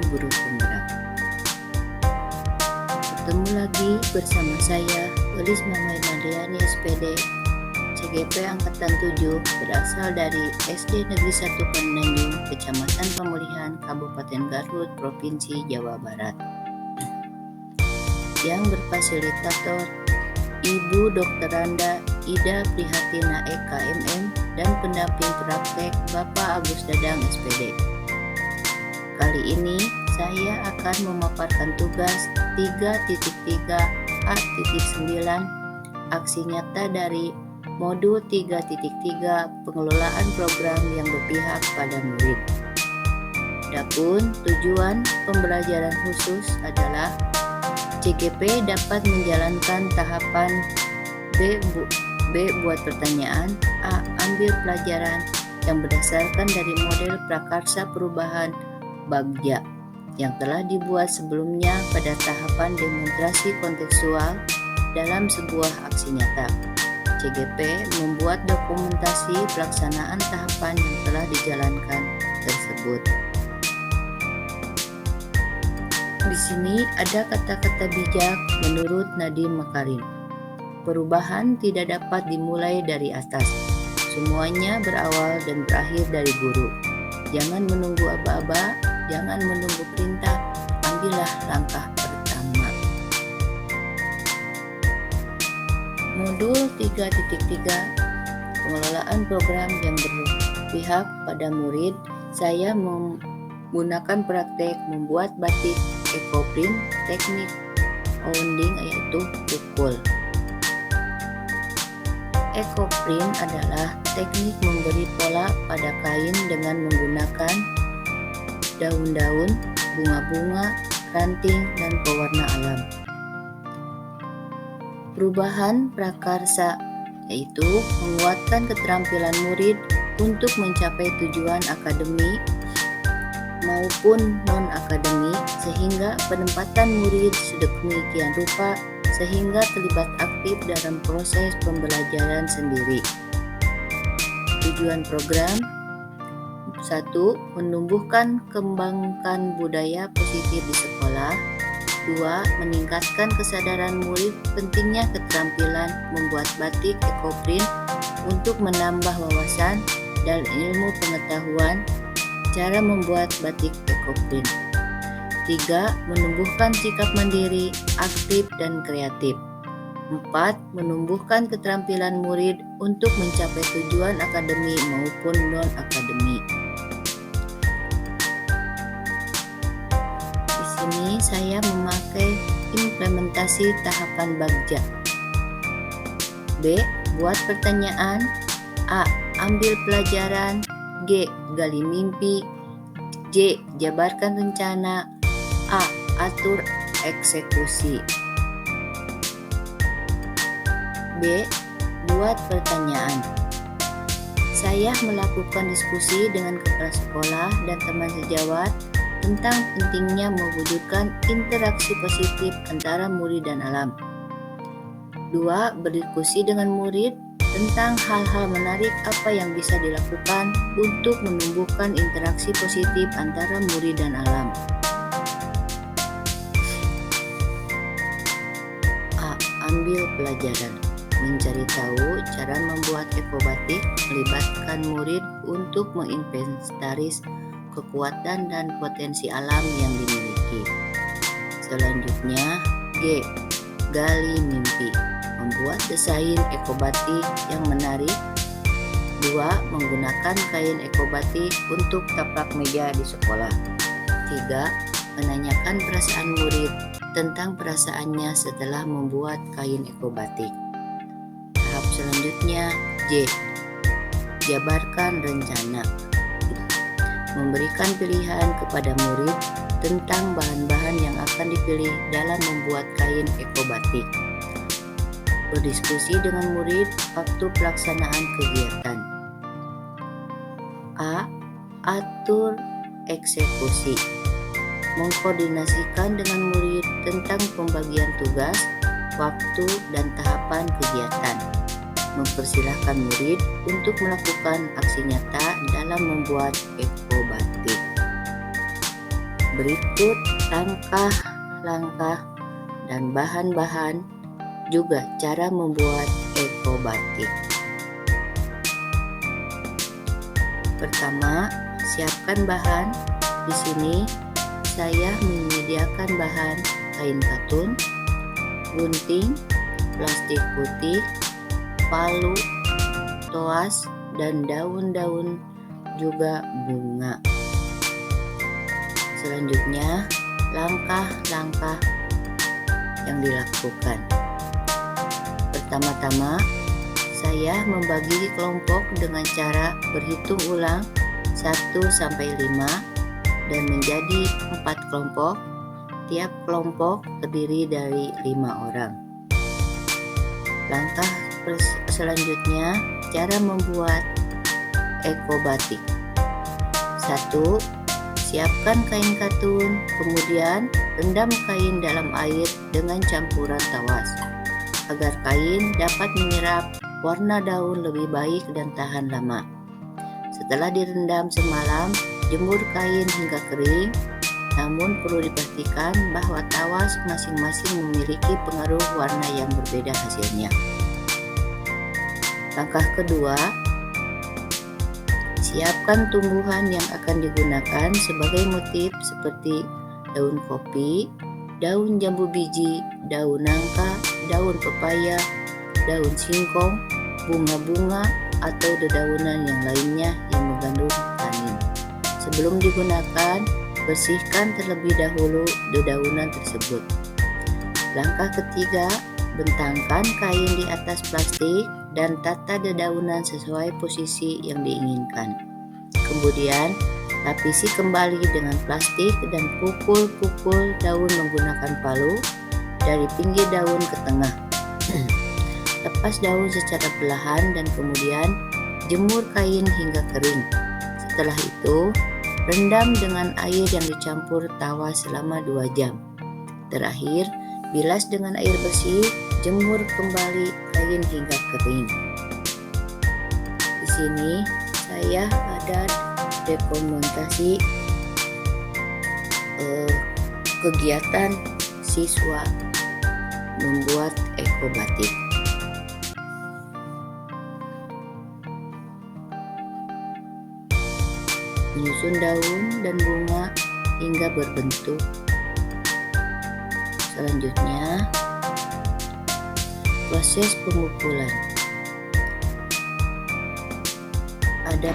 guru penggerak. Bertemu lagi bersama saya, Elis Mamai Madriani SPD, CGP Angkatan 7, berasal dari SD Negeri 1 Pandanjung, Kecamatan Pemulihan, Kabupaten Garut, Provinsi Jawa Barat. Yang berfasilitator Ibu Dr. Randa Ida Prihatina EKMM dan pendamping praktek Bapak Agus Dadang SPD. Kali ini saya akan memaparkan tugas 3.3A.9 aksi nyata dari modul 3.3 pengelolaan program yang berpihak pada murid. Adapun tujuan pembelajaran khusus adalah CGP dapat menjalankan tahapan B buat pertanyaan, A ambil pelajaran yang berdasarkan dari model prakarsa perubahan Bagja yang telah dibuat sebelumnya pada tahapan demonstrasi kontekstual dalam sebuah aksi nyata. CGP membuat dokumentasi pelaksanaan tahapan yang telah dijalankan tersebut. Di sini ada kata-kata bijak menurut Nadiem Makarim. Perubahan tidak dapat dimulai dari atas. Semuanya berawal dan berakhir dari guru. Jangan menunggu aba-aba, jangan menunggu perintah, ambillah langkah pertama. Modul 3.3 pengelolaan program yang berpihak pada murid, saya menggunakan praktek membuat batik ekoprint, teknik wounding yaitu pukul. Ekoprint adalah teknik memberi pola pada kain dengan menggunakan daun-daun, bunga-bunga, ranting, dan pewarna alam. Perubahan prakarsa yaitu menguatkan keterampilan murid untuk mencapai tujuan akademik maupun non-akademik sehingga penempatan murid sedemikian rupa sehingga terlibat aktif dalam proses pembelajaran sendiri. Tujuan program 1. Menumbuhkan kembangkan budaya positif di sekolah. 2. Meningkatkan kesadaran murid pentingnya keterampilan membuat batik ekoprint untuk menambah wawasan dan ilmu pengetahuan cara membuat batik ekoprint. 3. Menumbuhkan sikap mandiri, aktif, dan kreatif. 4. Menumbuhkan keterampilan murid untuk mencapai tujuan akademik maupun non-akademik. Di sini saya memakai implementasi tahapan Bagja. B. Buat pertanyaan. A. Ambil pelajaran. G. Gali mimpi. J. Jabarkan rencana. A. Atur eksekusi. B. Buat pertanyaan. Saya melakukan diskusi dengan kepala sekolah dan teman sejawat tentang pentingnya mewujudkan interaksi positif antara murid dan alam. 2. Berdiskusi dengan murid tentang hal-hal menarik apa yang bisa dilakukan untuk menumbuhkan interaksi positif antara murid dan alam. A. Ambil pelajaran. Mencari tahu cara membuat ekobatik, melibatkan murid untuk menginventaris kekuatan dan potensi alam yang dimiliki. Selanjutnya, G. Gali mimpi. Membuat desain ekobatik yang menarik. 2. Menggunakan kain ekobatik untuk taplak meja di sekolah. 3. Menanyakan perasaan murid tentang perasaannya setelah membuat kain ekobatik. Tahap selanjutnya, J. Jabarkan rencana. Memberikan pilihan kepada murid tentang bahan-bahan yang akan dipilih dalam membuat kain ekobatik. Berdiskusi dengan murid waktu pelaksanaan kegiatan. A. Atur eksekusi. Mengkoordinasikan dengan murid tentang pembagian tugas, waktu, dan tahapan kegiatan. Mempersilahkan murid untuk melakukan aksi nyata dalam membuat ekobatik. B. Berikut langkah-langkah dan bahan-bahan juga cara membuat eko batik. Pertama, siapkan bahan. Di sini saya menyediakan bahan kain katun, gunting, plastik putih, palu, toas, dan daun-daun juga bunga. Selanjutnya, langkah-langkah yang dilakukan. Pertama-tama, saya membagi kelompok dengan cara berhitung ulang 1-5 dan menjadi 4 kelompok. Tiap kelompok terdiri dari 5 orang. Langkah selanjutnya, cara membuat eko batik. 1. Siapkan kain katun, kemudian rendam kain dalam air dengan campuran tawas, agar kain dapat menyerap warna daun lebih baik dan tahan lama. Setelah direndam semalam, jemur kain hingga kering, namun perlu dipastikan bahwa tawas masing-masing memiliki pengaruh warna yang berbeda hasilnya. Langkah kedua, siapkan tumbuhan yang akan digunakan sebagai motif seperti daun kopi, daun jambu biji, daun nangka, daun pepaya, daun singkong, bunga-bunga, atau dedaunan yang lainnya yang mengandung tanin. Sebelum digunakan, bersihkan terlebih dahulu dedaunan tersebut. Langkah ketiga, bentangkan kain di atas plastik dan tata dedaunan sesuai posisi yang diinginkan. Kemudian, lapisi kembali dengan plastik dan pukul-pukul daun menggunakan palu dari pinggir daun ke tengah. Lepas daun secara perlahan dan kemudian jemur kain hingga kering. Setelah itu, rendam dengan air yang dicampur tawas selama 2 jam. Terakhir, bilas dengan air bersih, jemur kembali kain hingga kering. Di sini saya ada dokumentasi kegiatan siswa membuat eko batik. Menyusun daun dan bunga hingga berbentuk. Selanjutnya, proses pemukulan. Ada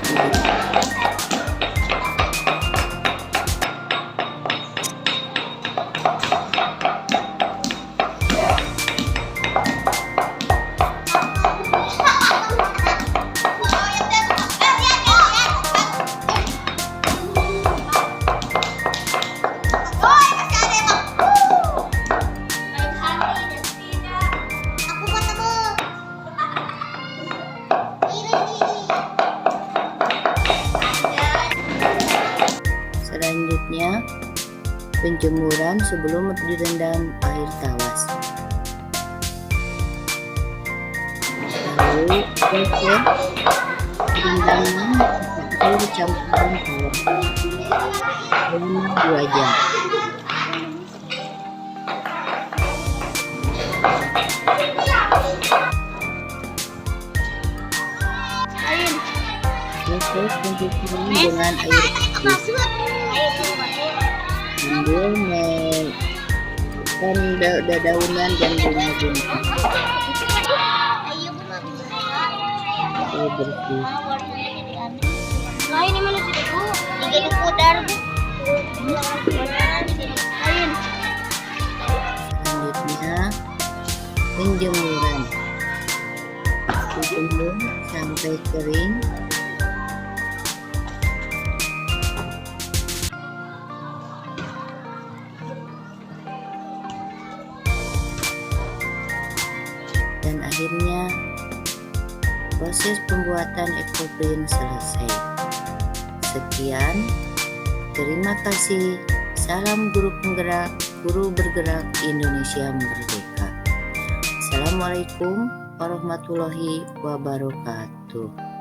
Selanjutnya, penjemuran sebelum direndam air tawas. Lalu, proses perendaman air campuran tawas selama 2 jam. Proses pencucian dengan air putih sambil memasukkan dedaunan dan bunga-bunga sampai bersih. Ini mana sih bu? Ini pudar bu. Selanjutnya, penjemuran. Dijemur sampai kering. Dan akhirnya proses pembuatan ekoprint selesai. Sekian, terima kasih. Salam guru penggerak, guru bergerak Indonesia Merdeka. Assalamualaikum warahmatullahi wabarakatuh.